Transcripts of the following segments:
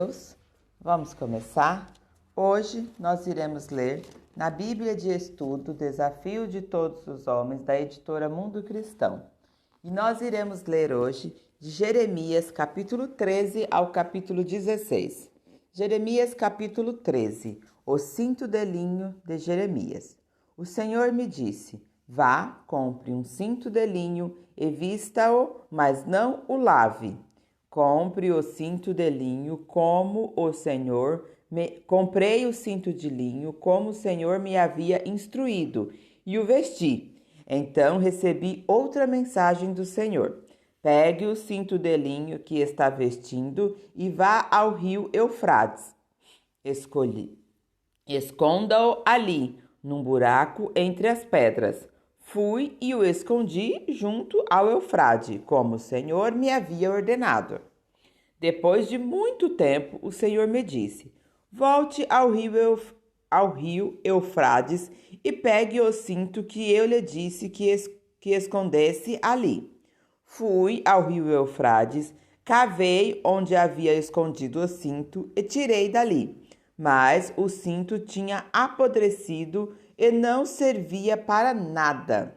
Deus, vamos começar? Hoje nós iremos ler na Bíblia de Estudo Desafio de Todos os Homens, da editora Mundo Cristão. E nós iremos ler hoje de Jeremias capítulo 13 ao capítulo 16. Jeremias capítulo 13, o cinto de linho de Jeremias. O Senhor me disse: vá, compre um cinto de linho e vista-o, mas não o lave. Compre o cinto de linho como o Senhor comprei o cinto de linho como o Senhor me havia instruído e o vesti. Então recebi outra mensagem do Senhor: pegue o cinto de linho que está vestindo e vá ao rio Eufrates. Esconda-o ali, num buraco entre as pedras. Fui e o escondi junto ao Eufrate, como o Senhor me havia ordenado. Depois de muito tempo, o Senhor me disse: volte ao rio Eufrates e pegue o cinto que eu lhe disse que escondesse ali. Fui ao rio Eufrates, cavei onde havia escondido o cinto e tirei dali. Mas o cinto tinha apodrecido e não servia para nada.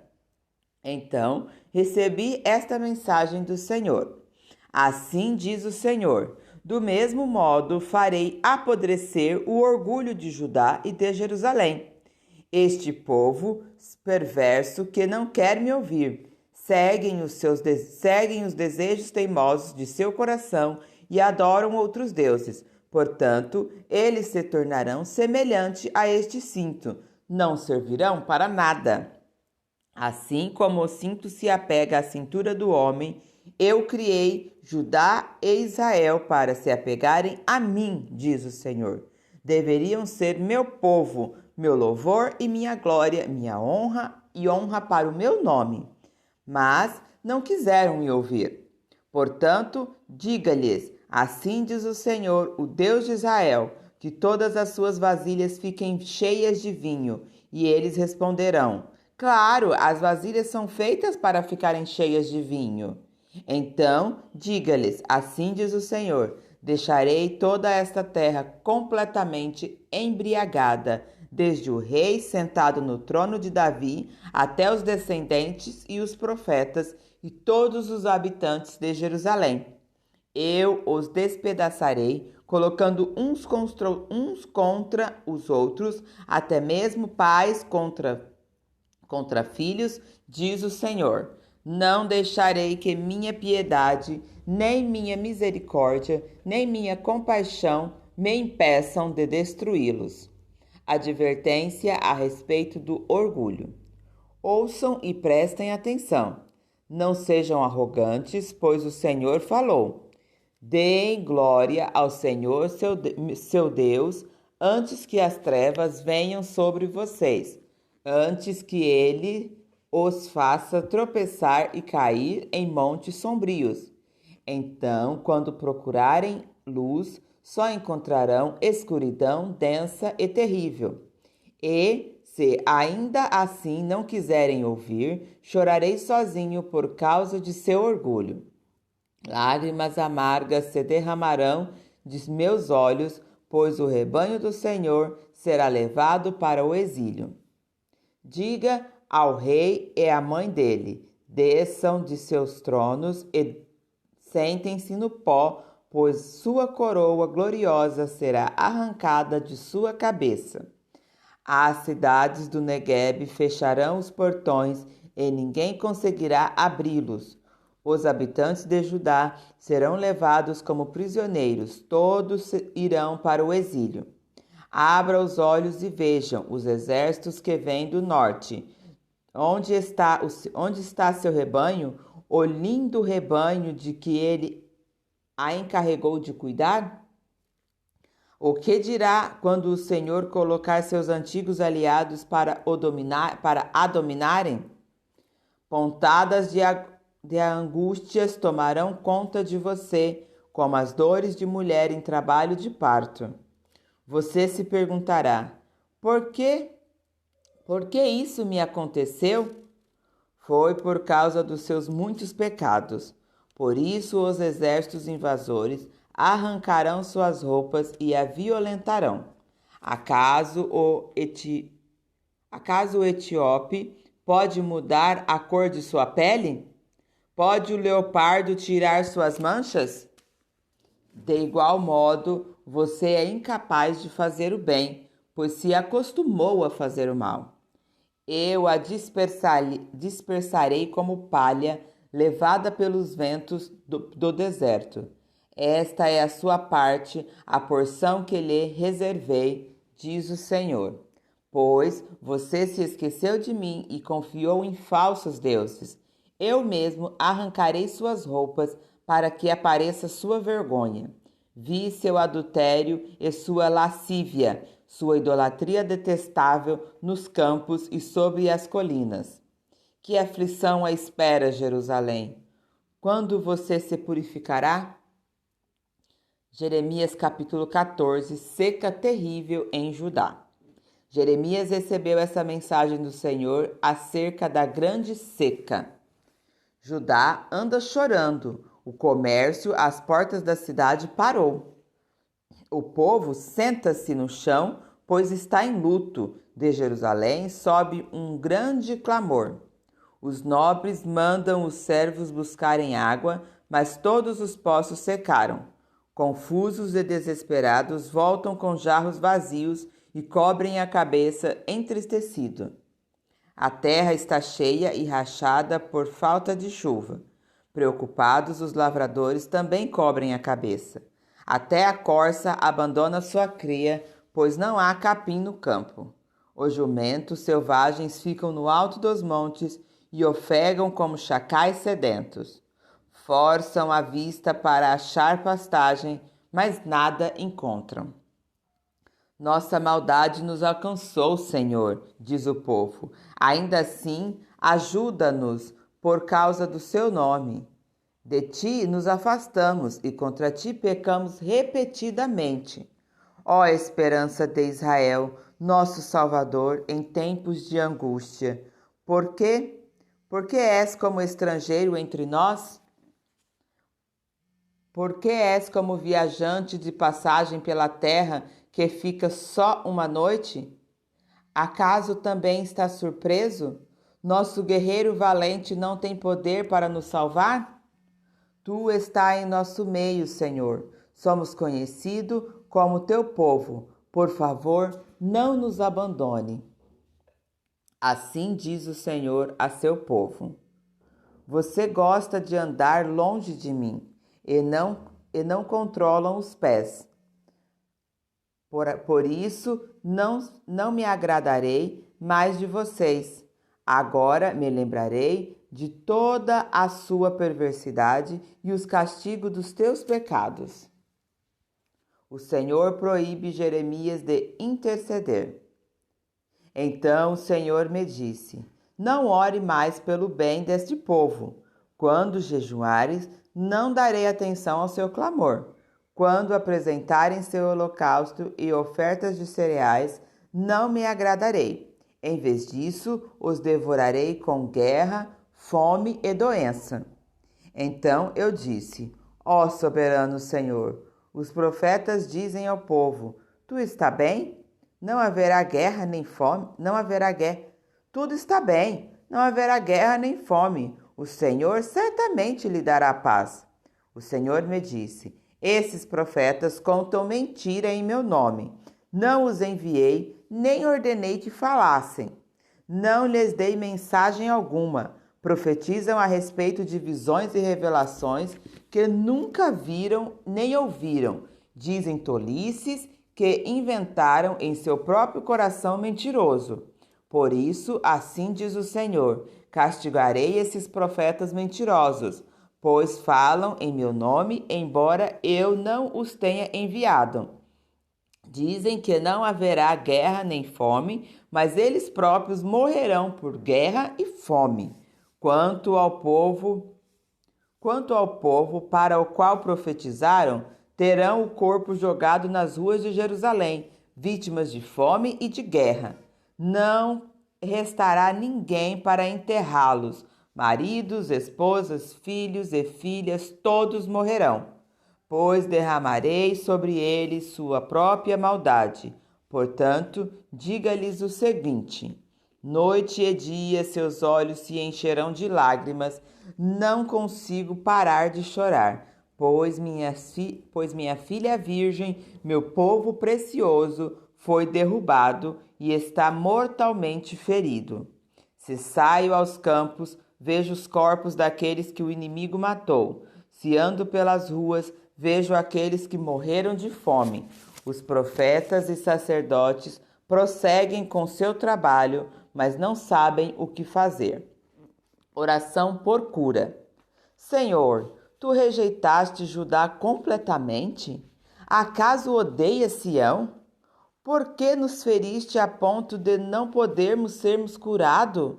Então recebi esta mensagem do Senhor: assim diz o Senhor: do mesmo modo farei apodrecer o orgulho de Judá e de Jerusalém. Este povo perverso que não quer me ouvir, seguem os desejos teimosos de seu coração e adoram outros deuses. Portanto, eles se tornarão semelhante a este cinto, não servirão para nada. Assim como o cinto se apega à cintura do homem, eu criei Judá e Israel para se apegarem a mim, diz o Senhor. Deveriam ser meu povo, meu louvor e minha glória, minha honra e honra para o meu nome. Mas não quiseram me ouvir. Portanto, diga-lhes: assim diz o Senhor, o Deus de Israel, que todas as suas vasilhas fiquem cheias de vinho. E eles responderão: claro, as vasilhas são feitas para ficarem cheias de vinho. Então, diga-lhes: assim diz o Senhor, deixarei toda esta terra completamente embriagada, desde o rei sentado no trono de Davi, até os descendentes e os profetas e todos os habitantes de Jerusalém. Eu os despedaçarei, colocando uns contra os outros, até mesmo pais contra filhos, diz o Senhor. Não deixarei que minha piedade, nem minha misericórdia, nem minha compaixão me impeçam de destruí-los. Advertência a respeito do orgulho. Ouçam e prestem atenção. Não sejam arrogantes, pois o Senhor falou. Deem glória ao Senhor, seu Deus, antes que as trevas venham sobre vocês, antes que ele os faça tropeçar e cair em montes sombrios. Então, quando procurarem luz, só encontrarão escuridão densa e terrível. E, se ainda assim não quiserem ouvir, chorarei sozinho por causa de seu orgulho. Lágrimas amargas se derramarão de meus olhos, pois o rebanho do Senhor será levado para o exílio. Diga ao rei e à mãe dele: desçam de seus tronos e sentem-se no pó, pois sua coroa gloriosa será arrancada de sua cabeça. As cidades do Neguebe fecharão os portões e ninguém conseguirá abri-los. Os habitantes de Judá serão levados como prisioneiros, todos irão para o exílio. Abra os olhos e vejam os exércitos que vêm do norte. Onde está seu rebanho, o lindo rebanho de que ele a encarregou de cuidar? O que dirá quando o Senhor colocar seus antigos aliados para a dominarem? Pontadas de angústias tomarão conta de você, como as dores de mulher em trabalho de parto. Você se perguntará: por quê? Por que isso me aconteceu? Foi por causa dos seus muitos pecados. Por isso os exércitos invasores arrancarão suas roupas e a violentarão. Acaso o etíope pode mudar a cor de sua pele? Pode o leopardo tirar suas manchas? De igual modo, você é incapaz de fazer o bem, pois se acostumou a fazer o mal. Eu a dispersarei como palha levada pelos ventos do deserto. Esta é a sua parte, a porção que lhe reservei, diz o Senhor. Pois você se esqueceu de mim e confiou em falsos deuses. Eu mesmo arrancarei suas roupas para que apareça sua vergonha. Vi seu adultério e sua lascívia, sua idolatria detestável nos campos e sobre as colinas. Que aflição a espera, Jerusalém! Quando você se purificará? Jeremias capítulo 14, seca terrível em Judá. Jeremias recebeu essa mensagem do Senhor acerca da grande seca. Judá anda chorando, o comércio às portas da cidade parou. O povo senta-se no chão, pois está em luto. De Jerusalém sobe um grande clamor. Os nobres mandam os servos buscarem água, mas todos os poços secaram. Confusos e desesperados, voltam com jarros vazios e cobrem a cabeça entristecido. A terra está cheia e rachada por falta de chuva. Preocupados, os lavradores também cobrem a cabeça. Até a corça abandona sua cria, pois não há capim no campo. Os jumentos selvagens ficam no alto dos montes e ofegam como chacais sedentos. Forçam a vista para achar pastagem, mas nada encontram. Nossa maldade nos alcançou, Senhor, diz o povo. Ainda assim, ajuda-nos por causa do seu nome. De ti nos afastamos e contra ti pecamos repetidamente. Ó esperança de Israel, nosso Salvador em tempos de angústia, por quê? Porque és como estrangeiro entre nós? Por que és como viajante de passagem pela terra que fica só uma noite? Acaso também está surpreso? Nosso guerreiro valente não tem poder para nos salvar? Tu está em nosso meio, Senhor. Somos conhecidos como teu povo. Por favor, não nos abandone. Assim diz o Senhor a seu povo. Você gosta de andar longe de mim e não controlam os pés. Por isso, não me agradarei mais de vocês. Agora me lembrarei de toda a sua perversidade e os castigos dos teus pecados. O Senhor proíbe Jeremias de interceder. Então o Senhor me disse: não ore mais pelo bem deste povo. Quando jejuares, não darei atenção ao seu clamor. Quando apresentarem seu holocausto e ofertas de cereais, não me agradarei. Em vez disso, os devorarei com guerra, fome e doença. Então eu disse: ó soberano Senhor, os profetas dizem ao povo: tu está bem? Não haverá guerra nem fome, não haverá guerra. Tudo está bem, não haverá guerra nem fome. O Senhor certamente lhe dará paz. O Senhor me disse: esses profetas contam mentira em meu nome. Não os enviei, nem ordenei que falassem. Não lhes dei mensagem alguma. Profetizam a respeito de visões e revelações que nunca viram nem ouviram. Dizem tolices que inventaram em seu próprio coração mentiroso. Por isso, assim diz o Senhor: castigarei esses profetas mentirosos, pois falam em meu nome, embora eu não os tenha enviado. Dizem que não haverá guerra nem fome, mas eles próprios morrerão por guerra e fome. Quanto ao povo para o qual profetizaram, terão o corpo jogado nas ruas de Jerusalém, vítimas de fome e de guerra. Não restará ninguém para enterrá-los. Maridos, esposas, filhos e filhas, todos morrerão. pois derramarei sobre eles sua própria maldade. Portanto, diga-lhes o seguinte: noite e dia seus olhos se encherão de lágrimas, não consigo parar de chorar, pois minha filha virgem, meu povo precioso, foi derrubado e está mortalmente ferido. Se saio aos campos, vejo os corpos daqueles que o inimigo matou. Se ando pelas ruas, vejo aqueles que morreram de fome. Os profetas e sacerdotes prosseguem com seu trabalho, mas não sabem o que fazer. Oração por cura. Senhor, tu rejeitaste Judá completamente? Acaso odeias Sião? Por que nos feriste a ponto de não podermos sermos curados?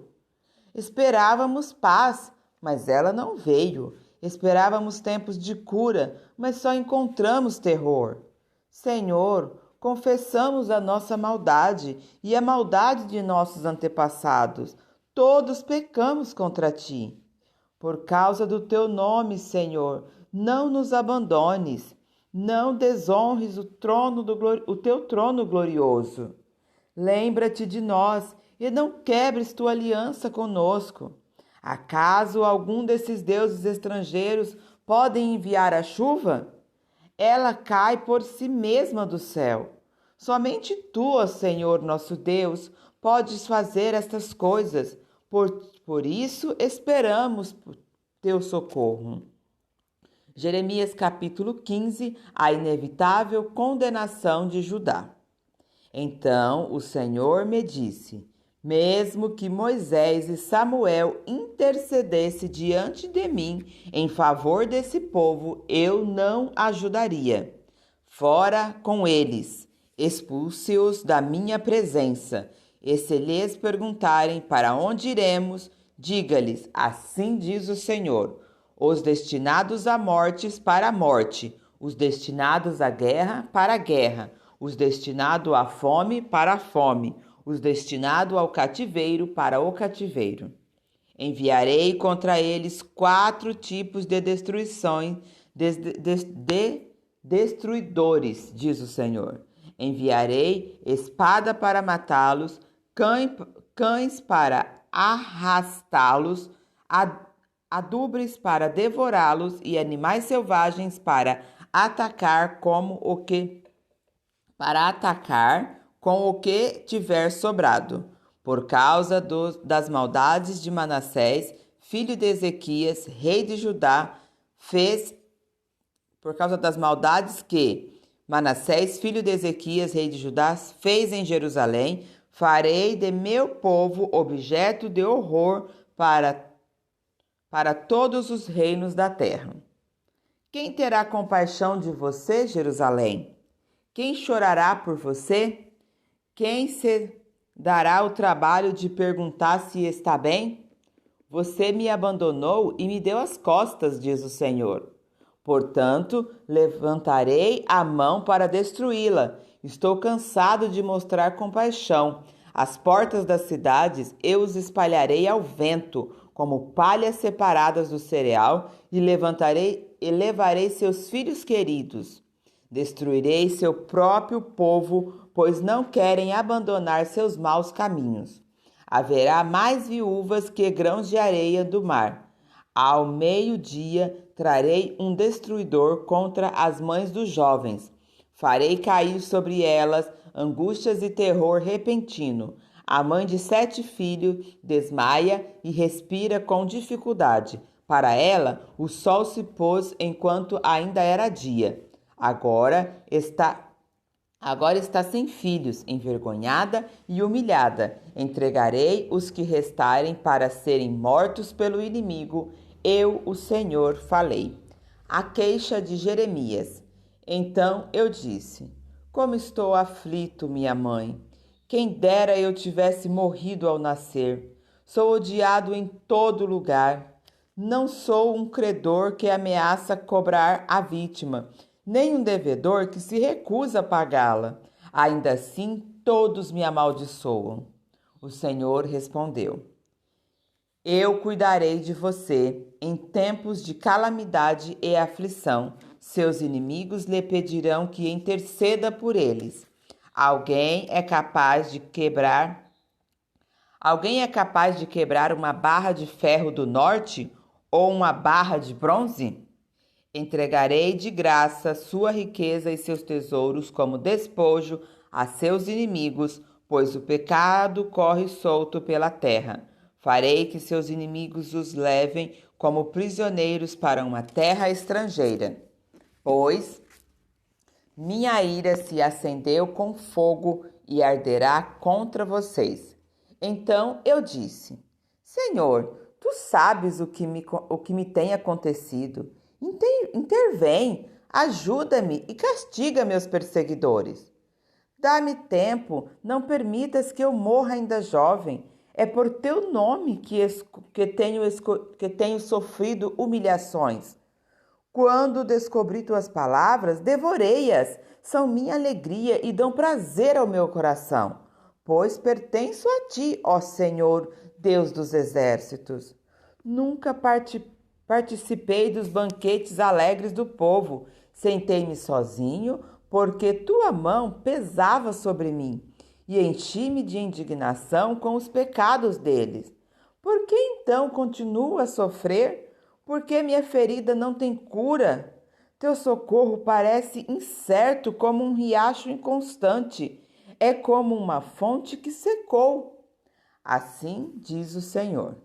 Esperávamos paz, mas ela não veio. Esperávamos tempos de cura, mas só encontramos terror. Senhor, confessamos a nossa maldade e a maldade de nossos antepassados. Todos pecamos contra ti. Por causa do teu nome, Senhor, não nos abandones. Não desonres o teu trono glorioso. Lembra-te de nós e não quebres tua aliança conosco. Acaso algum desses deuses estrangeiros podem enviar a chuva? Ela cai por si mesma do céu. Somente tu, ó Senhor nosso Deus, podes fazer estas coisas. Por isso esperamos por teu socorro. Jeremias capítulo 15, a inevitável condenação de Judá. Então o Senhor me disse: mesmo que Moisés e Samuel intercedessem diante de mim em favor desse povo, eu não ajudaria. Fora com eles, expulse-os da minha presença. E se lhes perguntarem para onde iremos, diga-lhes: assim diz o Senhor: os destinados à morte para a morte, os destinados à guerra para a guerra, os destinados à fome para a fome, os destinados ao cativeiro para o cativeiro. Enviarei contra eles 4 tipos de destruições, destruidores, diz o Senhor. Enviarei espada para matá-los, cães para arrastá-los, adubres para devorá-los e animais selvagens para atacar com o que tiver sobrado. Por causa das maldades de Manassés, filho de Ezequias, rei de Judá, por causa das maldades que Manassés, filho de Ezequias, rei de Judá, fez em Jerusalém, farei de meu povo objeto de horror para todos os reinos da terra. Quem terá compaixão de você, Jerusalém? Quem chorará por você? Quem se dará o trabalho de perguntar se está bem? Você me abandonou e me deu as costas, diz o Senhor. Portanto, levantarei a mão para destruí-la. Estou cansado de mostrar compaixão. As portas das cidades eu os espalharei ao vento, como palhas separadas do cereal, e levarei seus filhos queridos. Destruirei seu próprio povo, pois não querem abandonar seus maus caminhos. Haverá mais viúvas que grãos de areia do mar. Ao meio-dia trarei um destruidor contra as mães dos jovens. Farei cair sobre elas angústias e terror repentino. A mãe de 7 filhos desmaia e respira com dificuldade. Para ela, o sol se pôs enquanto ainda era dia. Agora está sem filhos, envergonhada e humilhada. Entregarei os que restarem para serem mortos pelo inimigo. Eu, o Senhor, falei. A queixa de Jeremias. Então eu disse: como estou aflito, minha mãe. Quem dera eu tivesse morrido ao nascer. Sou odiado em todo lugar. Não sou um credor que ameaça cobrar a vítima, nem um devedor que se recusa a pagá-la. Ainda assim, todos me amaldiçoam. O Senhor respondeu: eu cuidarei de você em tempos de calamidade e aflição. seus inimigos lhe pedirão que interceda por eles. Alguém é capaz de quebrar uma barra de ferro do norte ou uma barra de bronze? Entregarei de graça sua riqueza e seus tesouros como despojo a seus inimigos, pois o pecado corre solto pela terra. Farei que seus inimigos os levem como prisioneiros para uma terra estrangeira. Pois minha ira se acendeu com fogo e arderá contra vocês. Então eu disse: Senhor, tu sabes o que me tem acontecido. Intervém, ajuda-me e castiga meus perseguidores. Dá-me tempo, não permitas que eu morra ainda jovem. É por teu nome que tenho sofrido humilhações. Quando descobri tuas palavras, devorei-as. São minha alegria e dão prazer ao meu coração, pois pertenço a ti, ó Senhor, Deus dos exércitos. Nunca participei dos banquetes alegres do povo. Sentei-me sozinho, porque tua mão pesava sobre mim, e enchi-me de indignação com os pecados deles. Por que então continuo a sofrer? Por que minha ferida não tem cura? Teu socorro parece incerto como um riacho inconstante. É como uma fonte que secou. Assim diz o Senhor: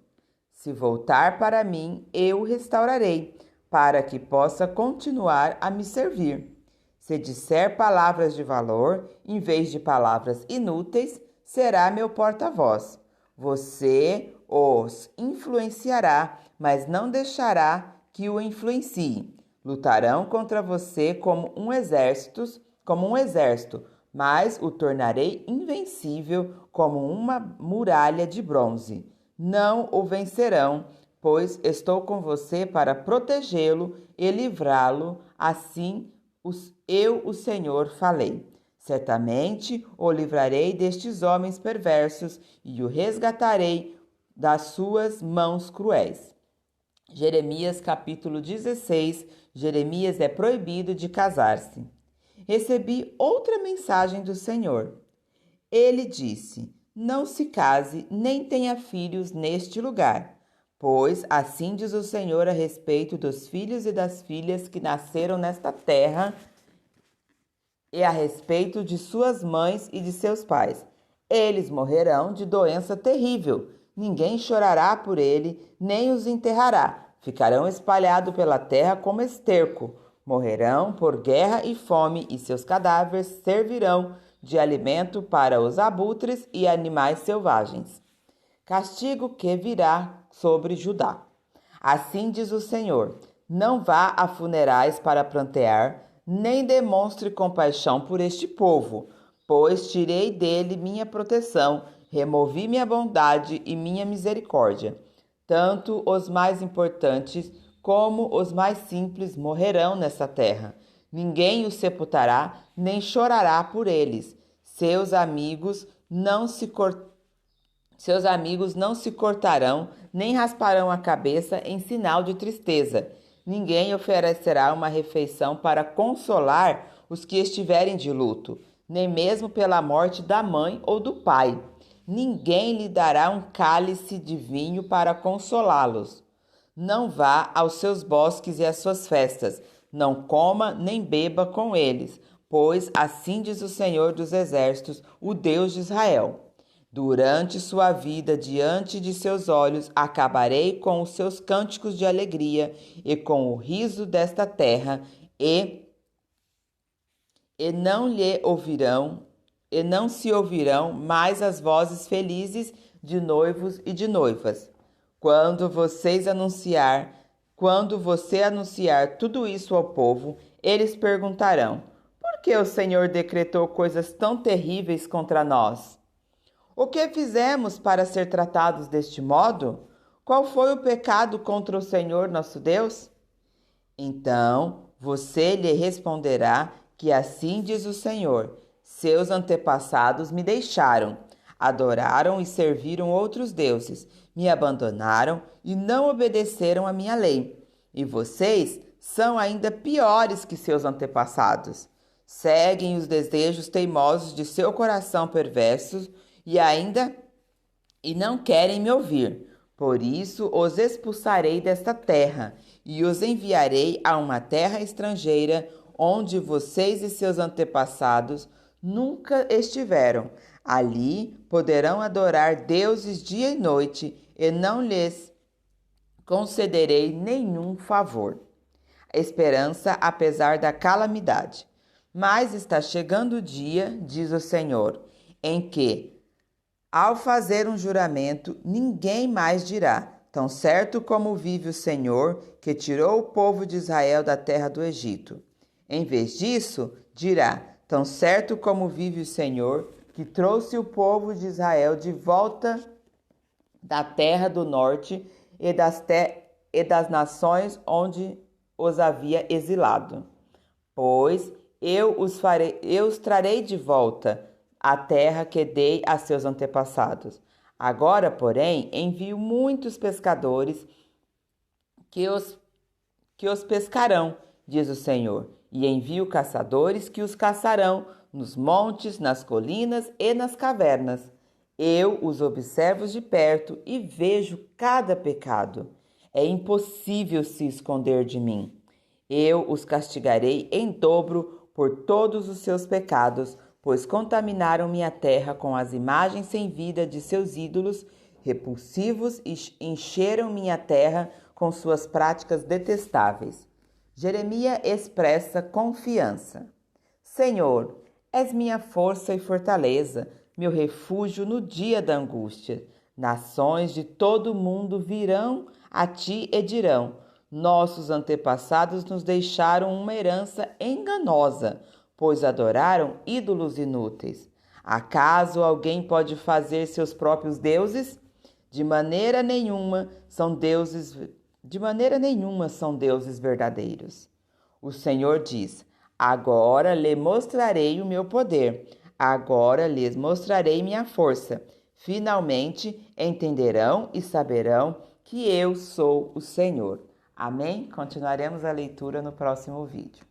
se voltar para mim, eu o restaurarei, para que possa continuar a me servir. Se disser palavras de valor, em vez de palavras inúteis, será meu porta-voz. Você os influenciará, mas não deixará que o influencie. Lutarão contra você como um exército, mas o tornarei invencível como uma muralha de bronze. Não o vencerão, pois estou com você para protegê-lo e livrá-lo. Assim eu, o Senhor, falei. Certamente o livrarei destes homens perversos e o resgatarei das suas mãos cruéis. Jeremias capítulo 16. Jeremias é proibido de casar-se. Recebi outra mensagem do Senhor. Ele disse: não se case nem tenha filhos neste lugar, pois assim diz o Senhor a respeito dos filhos e das filhas que nasceram nesta terra e a respeito de suas mães e de seus pais. Eles morrerão de doença terrível. Ninguém chorará por ele, nem os enterrará. Ficarão espalhados pela terra como esterco. Morrerão por guerra e fome, e seus cadáveres servirão de alimento para os abutres e animais selvagens. Castigo que virá sobre Judá. Assim diz o Senhor: não vá a funerais para prantear, nem demonstre compaixão por este povo, pois tirei dele minha proteção, removi minha bondade e minha misericórdia. Tanto os mais importantes como os mais simples morrerão nessa terra. Ninguém os sepultará, nem chorará por eles. Seus amigos não se cortarão, nem rasparão a cabeça em sinal de tristeza. Ninguém oferecerá uma refeição para consolar os que estiverem de luto, nem mesmo pela morte da mãe ou do pai. Ninguém lhe dará um cálice de vinho para consolá-los. Não vá aos seus bosques e às suas festas, não coma nem beba com eles, pois assim diz o Senhor dos Exércitos, o Deus de Israel. Durante sua vida diante de seus olhos, acabarei com os seus cânticos de alegria e com o riso desta terra, e não se ouvirão mais as vozes felizes de noivos e de noivas. Quando você anunciar tudo isso ao povo, eles perguntarão: por que o Senhor decretou coisas tão terríveis contra nós? O que fizemos para ser tratados deste modo? Qual foi o pecado contra o Senhor nosso Deus? Então você lhe responderá que assim diz o Senhor: seus antepassados me deixaram, adoraram e serviram outros deuses, me abandonaram e não obedeceram a minha lei. E vocês são ainda piores que seus antepassados. Seguem os desejos teimosos de seu coração perverso e não querem me ouvir. Por isso os expulsarei desta terra e os enviarei a uma terra estrangeira, onde vocês e seus antepassados nunca estiveram. Ali poderão adorar deuses dia e noite, e não lhes concederei nenhum favor. Esperança apesar da calamidade. Mas está chegando o dia, diz o Senhor, em que, ao fazer um juramento, ninguém mais dirá: tão certo como vive o Senhor, que tirou o povo de Israel da terra do Egito. Em vez disso, dirá: tão certo como vive o Senhor, que trouxe o povo de Israel de volta da terra do norte e das nações onde os havia exilado. Pois eu os trarei de volta à terra que dei a seus antepassados. Agora, porém, envio muitos pescadores que os pescarão, diz o Senhor, e envio caçadores que os caçarão nos montes, nas colinas e nas cavernas. Eu os observo de perto e vejo cada pecado. É impossível se esconder de mim. Eu os castigarei em dobro por todos os seus pecados, pois contaminaram minha terra com as imagens sem vida de seus ídolos repulsivos e encheram minha terra com suas práticas detestáveis. Jeremias expressa confiança. Senhor, és minha força e fortaleza, meu refúgio no dia da angústia. Nações de todo o mundo virão a ti e dirão: nossos antepassados nos deixaram uma herança enganosa, pois adoraram ídolos inúteis. Acaso alguém pode fazer seus próprios deuses? De maneira nenhuma são deuses verdadeiros. O Senhor diz: agora lhe mostrarei o meu poder, agora lhes mostrarei minha força. Finalmente entenderão e saberão que eu sou o Senhor. Amém? Continuaremos a leitura no próximo vídeo.